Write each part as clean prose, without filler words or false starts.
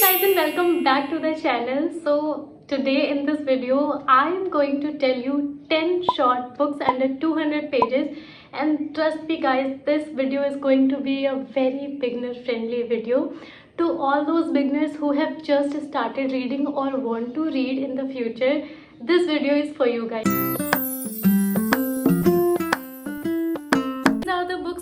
guys and welcome back to the channel. So today in this video I am going to tell you 10 short books under 200 pages, and trust me guys, this video is going to be a very beginner friendly video to all those beginners who have just started reading or want to read in the future. This video is for you guys.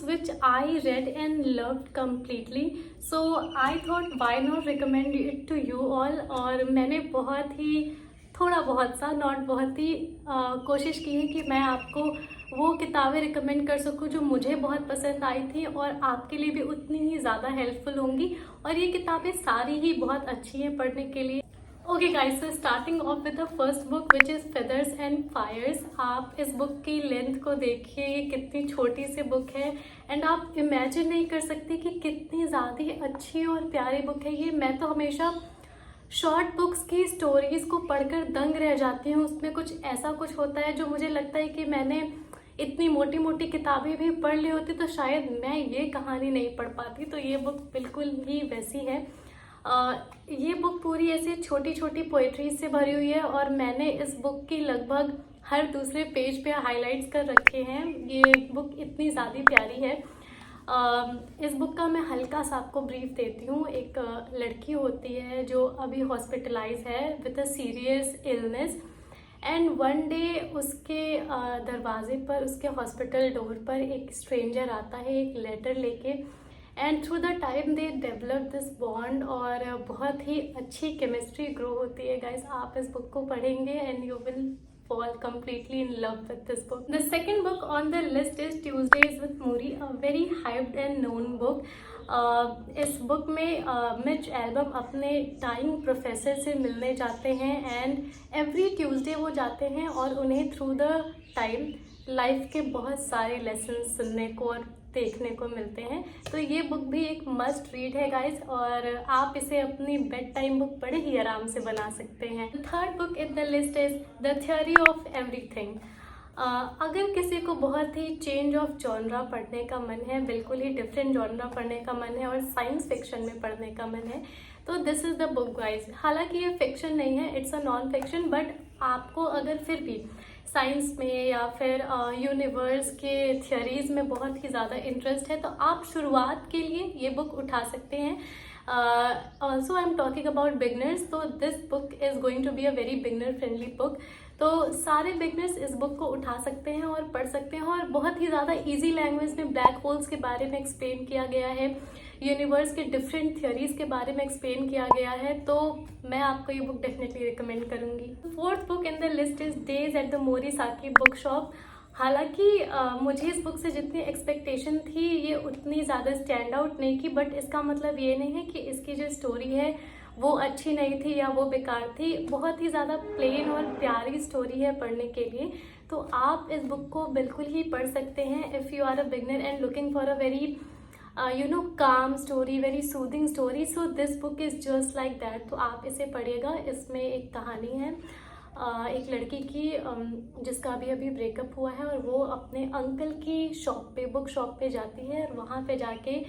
Which I read and loved completely, so I thought why not recommend it to you all. और मैंने बहुत ही थोड़ा बहुत सा not बहुत ही कोशिश की है कि मैं आपको वो किताबें रिकमेंड कर सकूं जो मुझे बहुत पसंद आई थी और आपके लिए भी उतनी ही ज़्यादा हेल्पफुल होंगी। और ये किताबें सारी ही बहुत अच्छी हैं पढ़ने के लिए। Okay guys, so starting off with the first book which is feathers and fires. आप इस बुक की लेंथ को देखिए, ये कितनी छोटी सी बुक है एंड आप इमेजिन नहीं कर सकते कि कितनी ज़्यादा अच्छी और प्यारी बुक है ये। मैं तो हमेशा शॉर्ट बुक्स की स्टोरीज़ को पढ़कर दंग रह जाती हूँ। उसमें कुछ ऐसा कुछ होता है जो मुझे लगता है कि मैंने इतनी मोटी मोटी किताबें भी पढ़ ली होती तो शायद मैं ये कहानी नहीं पढ़ पाती। तो ये बुक बिल्कुल ही वैसी है। ये बुक पूरी ऐसे छोटी छोटी पोएट्री से भरी हुई है और मैंने इस बुक की लगभग हर दूसरे पेज पे हाइलाइट्स कर रखे हैं। ये बुक इतनी ज़्यादा प्यारी है। इस बुक का मैं हल्का सा आपको ब्रीफ देती हूँ। एक लड़की होती है जो अभी हॉस्पिटलाइज है with a serious illness, and one day उसके दरवाजे पर, उसके हॉस्पिटल डोर पर एक स्ट्रेंजर आता है एक लेटर लेके, and through the time they develop this bond और बहुत ही अच्छी केमिस्ट्री ग्रो होती है। गाइस, आप इस बुक को पढ़ेंगे and you will fall completely in love with this book. The second book on the list is Tuesdays with Morrie, a very hyped and known book. इस बुक में Mitch album अपने time professor से मिलने जाते हैं and every Tuesday वो जाते हैं और उन्हें थ्रू द टाइम लाइफ के बहुत सारे लेसन सुनने को और देखने को मिलते हैं। तो ये बुक भी एक मस्ट रीड है गाइस, और आप इसे अपनी बेड टाइम बुक बड़े ही आराम से बना सकते हैं। Third book in the list is the theory of everything. अगर किसी को बहुत ही चेंज ऑफ जॉनरा पढ़ने का मन है, बिल्कुल ही डिफरेंट जॉनरा पढ़ने का मन है और साइंस फिक्शन में पढ़ने का मन है, तो this is the book guys. हालांकि ये फिक्शन नहीं है, it's a non fiction, but आपको अगर फिर भी साइंस में या फिर यूनिवर्स के थियरीज में बहुत ही ज़्यादा इंटरेस्ट है तो आप शुरुआत के लिए ये बुक उठा सकते हैं। Also I am talking about beginners, तो this book is going to be a very beginner friendly book. तो सारे बिगनर्स इस बुक को उठा सकते हैं और पढ़ सकते हैं, और बहुत ही ज़्यादा इजी लैंग्वेज में ब्लैक होल्स के बारे में एक्सप्लेन किया गया है, यूनिवर्स के डिफरेंट थियरीज के बारे में एक्सप्लेन किया गया है। तो मैं आपको ये बुक डेफिनेटली रिकमेंड करूँगी। Fourth book in the list is days at the Morisaki bookshop. हालांकि मुझे इस बुक से जितनी एक्सपेक्टेशन थी ये उतनी ज़्यादा स्टैंड आउट नहीं की, बट इसका मतलब ये नहीं है कि इसकी जो स्टोरी है वो अच्छी नहीं थी या वो बेकार थी। बहुत ही ज़्यादा प्लेन और प्यारी स्टोरी है पढ़ने के लिए, तो आप इस बुक को बिल्कुल ही पढ़ सकते हैं if you are a beginner and looking for a very calm story, very soothing story. So this book is just like that. तो आप इसे पढ़िएगा। इसमें एक कहानी है एक लड़की की जिसका अभी ब्रेकअप हुआ है और वो अपने अंकल की शॉप पे, बुक शॉप पे जाती है और वहाँ पे जाके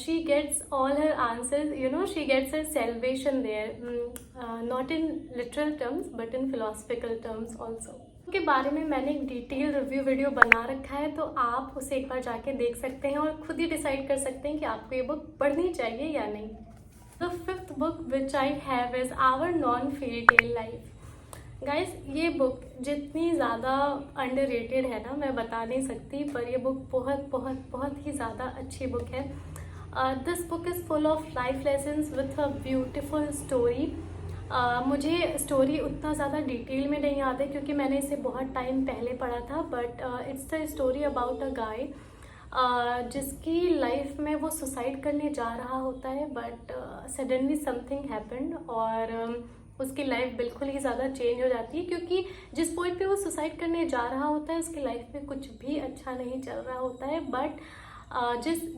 she gets all her answers, she gets her salvation there, not in literal terms but in philosophical terms also. के बारे में मैंने एक डिटेल रिव्यू वीडियो बना रखा है, तो आप उसे एक बार जाके देख सकते हैं और खुद ही डिसाइड कर सकते हैं कि आपको ये बुक पढ़नी चाहिए या नहीं। The fifth book which I have is our non fairy tale life. Guys, ये बुक जितनी ज़्यादा अंडररेटेड है ना, मैं बता नहीं सकती, पर ये बुक बहुत बहुत बहुत ही ज़्यादा अच्छी बुक है। This book is full of life lessons with a beautiful story. मुझे स्टोरी उतना ज़्यादा डिटेल में नहीं याद है क्योंकि मैंने इसे बहुत टाइम पहले पढ़ा था, but it's the story about a guy जिसकी लाइफ में वो सुसाइड करने जा रहा होता है, बट सडनली समथिंग हैपेंड और उसकी लाइफ बिल्कुल ही ज़्यादा चेंज हो जाती है, क्योंकि जिस पॉइंट पे वो सुसाइड करने जा रहा होता है उसकी लाइफ में कुछ भी अच्छा नहीं चल रहा होता है, बट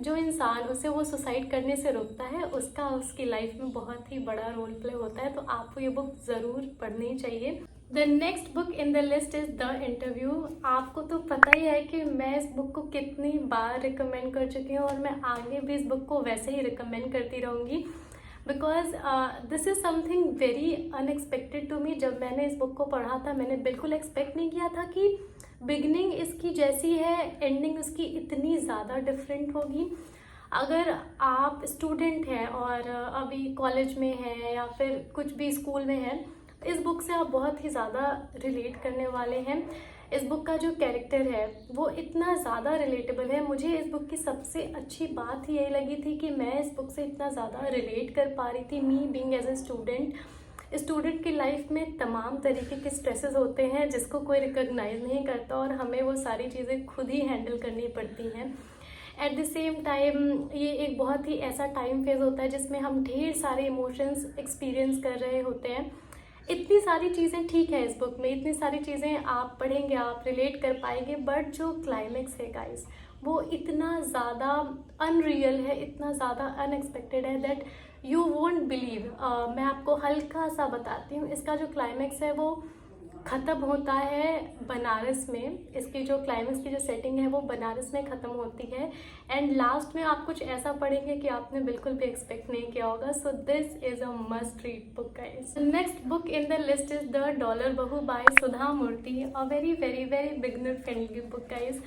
जो इंसान उसे वो सुसाइड करने से रोकता है उसका उसकी लाइफ में बहुत ही बड़ा रोल प्ले होता है। तो आपको ये बुक ज़रूर पढ़नी चाहिए। The next book in the list is the interview. आपको तो पता ही है कि मैं इस बुक को कितनी बार रिकमेंड कर चुकी हूँ और मैं आगे भी इस बुक को वैसे ही रिकमेंड करती रहूँगी। Because this is something very unexpected to me. जब मैंने इस बुक को पढ़ा था मैंने बिल्कुल एक्सपेक्ट नहीं किया था कि बिगनिंग इसकी जैसी है, एंडिंग उसकी इतनी ज़्यादा डिफरेंट होगी। अगर आप स्टूडेंट हैं और अभी कॉलेज में हैं या फिर कुछ भी स्कूल में हैं, इस बुक से आप बहुत ही ज़्यादा रिलेट करने वाले हैं। इस बुक का जो कैरेक्टर है वो इतना ज़्यादा रिलेटेबल है। मुझे इस बुक की सबसे अच्छी बात यही लगी थी कि मैं इस बुक से इतना ज़्यादा रिलेट कर पा रही थी। Me being as a student की लाइफ में तमाम तरीके के स्ट्रेसेस होते हैं जिसको कोई रिकॉग्नाइज नहीं करता और हमें वो सारी चीज़ें खुद ही हैंडल करनी पड़ती हैं। एट द सेम टाइम ये एक बहुत ही ऐसा टाइम फेज होता है जिसमें हम ढेर सारे इमोशंस एक्सपीरियंस कर रहे होते हैं। इतनी सारी चीज़ें ठीक है इस बुक में, इतनी सारी चीज़ें आप पढ़ेंगे, आप रिलेट कर पाएंगे, बट जो क्लाइमेक्स है गाइस वो इतना ज़्यादा अनरियल है, इतना ज़्यादा अनएक्सपेक्टेड है दैट यू वोंट बिलीव। मैं आपको हल्का सा बताती हूँ। इसका जो क्लाइमेक्स है वो ख़त्म होता है बनारस में। इसकी जो क्लाइमेक्स की जो सेटिंग है वो बनारस में ख़त्म होती है एंड लास्ट में आप कुछ ऐसा पढ़ेंगे कि आपने बिल्कुल भी एक्सपेक्ट नहीं किया होगा। So this is a must read book guys. Next book in the list is the dollar Bahu by Sudha Murthy. A very very very beginner friendly book guys.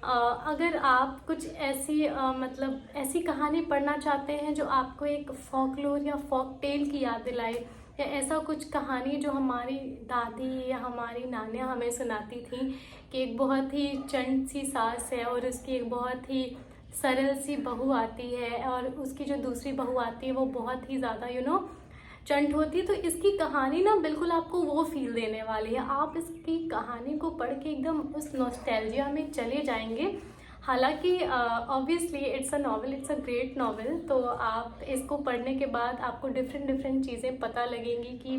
अगर आप कुछ ऐसी मतलब ऐसी कहानी पढ़ना चाहते हैं जो आपको एक फॉकलोर या फॉक टेल की याद दिलाए, या ऐसा कुछ कहानी जो हमारी दादी या हमारी नानियाँ हमें सुनाती थी कि एक बहुत ही चंट सी सास है और उसकी एक बहुत ही सरल सी बहू आती है और उसकी जो दूसरी बहू आती है वो बहुत ही ज़्यादा चंट होती है। तो इसकी कहानी ना बिल्कुल आपको वो फील देने वाली है। आप इसकी कहानी को पढ़ के एकदम उस नॉस्टैल्जिया में चले जाएंगे। हालांकि obviously it's a novel, it's a great novel. तो आप इसको पढ़ने के बाद आपको डिफरेंट चीज़ें पता लगेंगी कि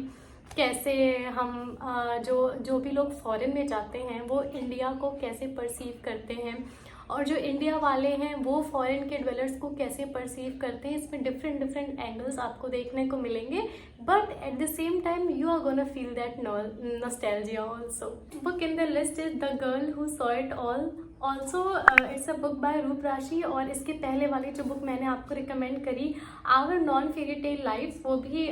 कैसे हम जो भी लोग फॉरेन में जाते हैं वो इंडिया को कैसे परसीव करते हैं और जो इंडिया वाले हैं वो फॉरेन के ड्वेलर्स को कैसे परसीव करते हैं। इसमें डिफरेंट एंगल्स आपको देखने को मिलेंगे, but at the same time you are gonna feel that nostalgia also. Book in the list is the girl who saw it all. Also it's a book by Roop Rashi. और इसके पहले वाली जो बुक मैंने आपको रिकमेंड करी, our non fairy tale life, वो भी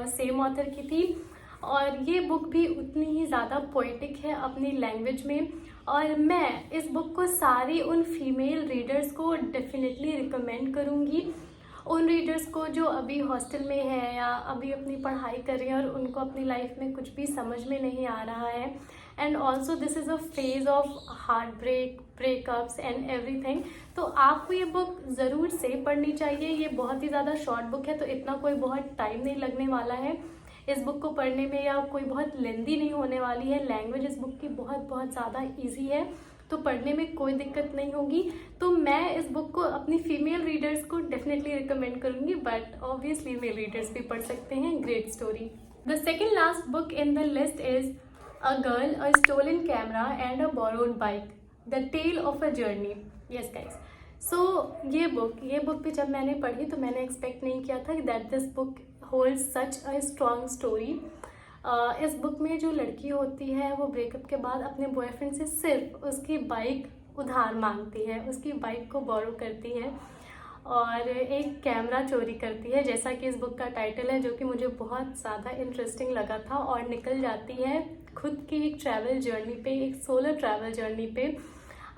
सेम ऑथर की थी और ये बुक भी उतनी ही ज़्यादा पोइटिक है अपनी लैंग्वेज में। और मैं इस बुक को सारी उन फीमेल रीडर्स को डेफिनेटली रिकमेंड करूँगी, उन रीडर्स को जो अभी हॉस्टल में है या अभी अपनी पढ़ाई कर रहे हैं और उनको अपनी लाइफ में कुछ भी समझ में नहीं आ रहा है। And also this is a phase of heart breakups and everything. तो आपको ये बुक ज़रूर से पढ़नी चाहिए। ये बहुत ही ज़्यादा शॉर्ट बुक है तो इतना कोई बहुत टाइम नहीं लगने वाला है इस बुक को पढ़ने में, या कोई बहुत लेंदी नहीं होने वाली है। लैंग्वेज इस बुक की बहुत ज़्यादा इजी है तो पढ़ने में कोई दिक्कत नहीं होगी। तो मैं इस बुक को अपनी फीमेल रीडर्स को डेफिनेटली रिकमेंड करूँगी, बट ऑब्वियसली मेल रीडर्स भी पढ़ सकते हैं। Great story. The second last book in the list is a girl, a stolen camera and a borrowed bike, the tale of a journey. Yes guys. So ये book भी जब मैंने पढ़ी तो मैंने एक्सपेक्ट नहीं किया था that this book hold such a strong story. इस बुक में जो लड़की होती है वो ब्रेकअप के बाद अपने बॉयफ्रेंड से सिर्फ उसकी बाइक उधार मांगती है, उसकी बाइक को बोरो करती है और एक कैमरा चोरी करती है, जैसा कि इस बुक का टाइटल है, जो कि मुझे बहुत ज़्यादा इंटरेस्टिंग लगा था। और निकल जाती है खुद की एक ट्रैवल जर्नी पे, एक सोलो ट्रैवल जर्नी पे।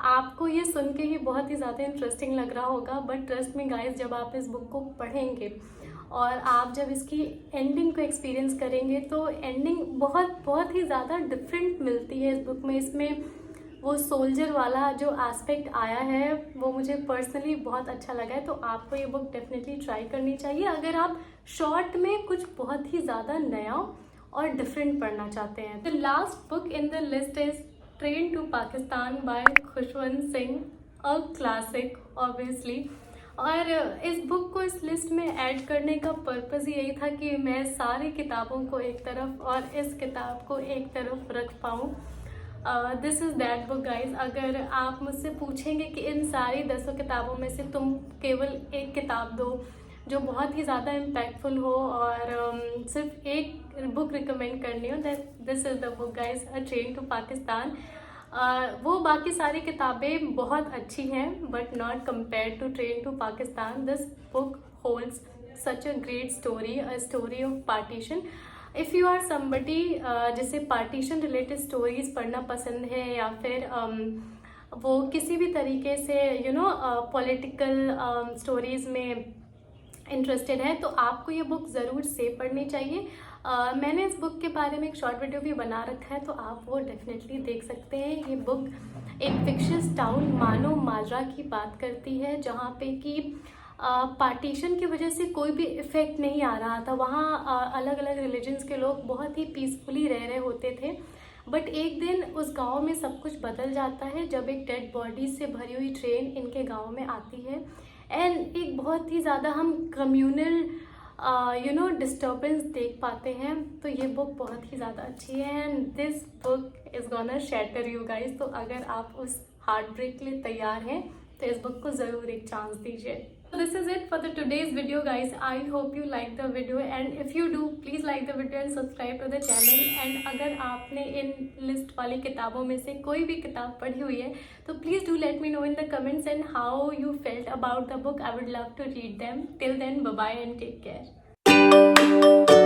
आपको ये सुन के ही बहुत ही ज़्यादा इंटरेस्टिंग लग रहा होगा, बट ट्रस्ट में गाइस जब आप इस बुक को पढ़ेंगे और आप जब इसकी एंडिंग को एक्सपीरियंस करेंगे तो एंडिंग बहुत ही ज़्यादा डिफरेंट मिलती है इस बुक में। इसमें वो सोल्जर वाला जो एस्पेक्ट आया है वो मुझे पर्सनली बहुत अच्छा लगा है। तो आपको ये बुक डेफिनेटली ट्राई करनी चाहिए अगर आप शॉर्ट में कुछ बहुत ही ज़्यादा नया और डिफरेंट पढ़ना चाहते हैं। The last book in the list is train to Pakistan by Khushwant Singh, a classic obviously. और इस बुक को इस लिस्ट में ऐड करने का पर्पज़ यही था कि मैं सारी किताबों को एक तरफ और इस किताब को एक तरफ रख पाऊँ। This is that book guys. अगर आप मुझसे पूछेंगे कि इन सारी 10 किताबों में से तुम केवल एक किताब दो जो बहुत ही ज़्यादा इम्पैक्टफुल हो और सिर्फ एक बुक रिकमेंड करनी हो, this is the book guys, a train to Pakistan. वो बाकी सारी किताबें बहुत अच्छी हैं but not compare to train to Pakistan. This book holds such a great story, a story of partition. If you are somebody जिसे partition related stories पढ़ना पसंद है, या फिर वो किसी भी तरीके से पॉलिटिकल स्टोरीज में इंटरेस्टेड है, तो आपको ये बुक ज़रूर से पढ़नी चाहिए. मैंने इस बुक के बारे में एक शॉर्ट वीडियो भी बना रखा है, तो आप वो डेफिनेटली देख सकते हैं. ये बुक एक फिक्शियस टाउन मानो माजरा की बात करती है, जहाँ पे कि पार्टीशन की वजह से कोई भी इफ़ेक्ट नहीं आ रहा था. वहाँ अलग अलग रिलीजन्स के लोग बहुत ही पीसफुली रह रहे होते थे. बट एक दिन उस गांव में सब कुछ बदल जाता है जब एक डेड बॉडी से भरी हुई ट्रेन इनके गांव में आती है. एंड एक बहुत ही ज़्यादा हम कम्यूनल डिस्टर्बेंस देख पाते हैं. तो ये बुक बहुत ही ज़्यादा अच्छी है, and this book is gonna shatter you guys. तो अगर आप उस हार्ट ब्रेक के लिए तैयार हैं तो इस बुक को ज़रूर एक चांस दीजिए. So this is it for the today's video guys. I hope you like the video, and if you do please like the video and subscribe to the channel. And अगर आपने in list वाली किताबों में से कोई भी किताब पढ़ी हुई है तो please do let me know in the comments and how you felt about the book. I would love to read them. Till then, bye bye and take care.